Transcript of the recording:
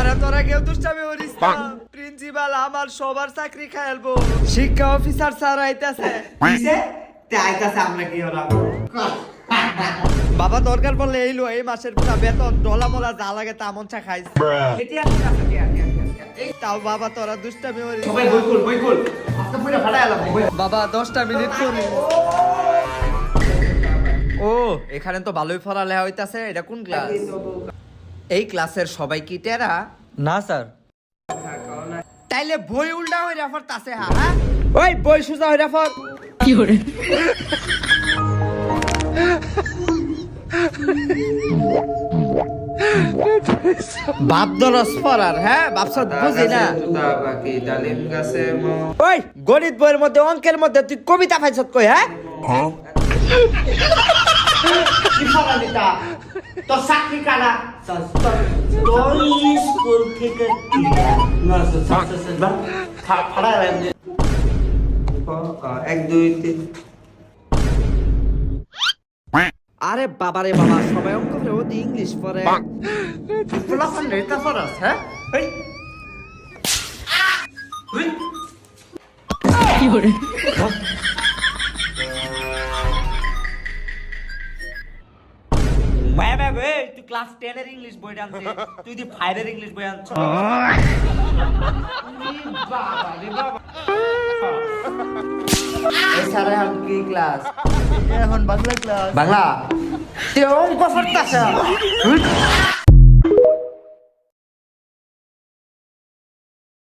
আরে তোরা কেউ দুষ্টামি করিস না, প্রিন্সিপাল আমার সবার চাকরি খাইলবো, শিক্ষা অফিসার স্যার আইতাছে। কিসে তে আইতাছে আমরা কি হলাম? বাবা দরকার পড়লে এইলো এই মাসের পুরা বেতন ডলা মোলা যা লাগে তা মন চা খাইছে। এটি আছে এই তাও বাবা তোরা দুষ্টামি করিস সবাই না। বই খুল আজকে পুরো ফাটাইলাম বাবা 10টা মিনিট করি। ও এখানে তো ভালোই পড়ালেখা হইতাছে। এটা কোন ক্লাস? এই ক্লাসের সবাই কি টেরা? না স্যার। তাইলে বই উল্টা হয়ে রেফার তাছে হ্যাঁ? ওই বই সুজা হয়ে রেফার। কি করে? বাপ দরস পড়ার হ্যাঁ বাপসাদ বুঝি না। ওই গণিত বইয়ের মধ্যে অঙ্কের মধ্যে তুই কবিতা পাইছত কই হ্যাঁ? কি ফাটালিটা তোর চাকরি কাটা তোর স্কুল থেকে না ফাটাইলাম 1 2 3 আরে বাবারে বাবা সবাই অঙ্ক পড়ে ওদি ইংলিশ পড়ে। ফুলাফান রেতা ফরাস হ্যাঁ এই তুই কি করে? মায়া বে তুই ক্লাস 10 এর ইংলিশ বই আনছিস তুই দি 5 এর ইংলিশ বই আনছিস বাবা রে বাবা এই স্যার এখন কি ক্লাস? এখন বাংলা ক্লাস। বাংলা। তুই অঙ্ক পড়তাছ?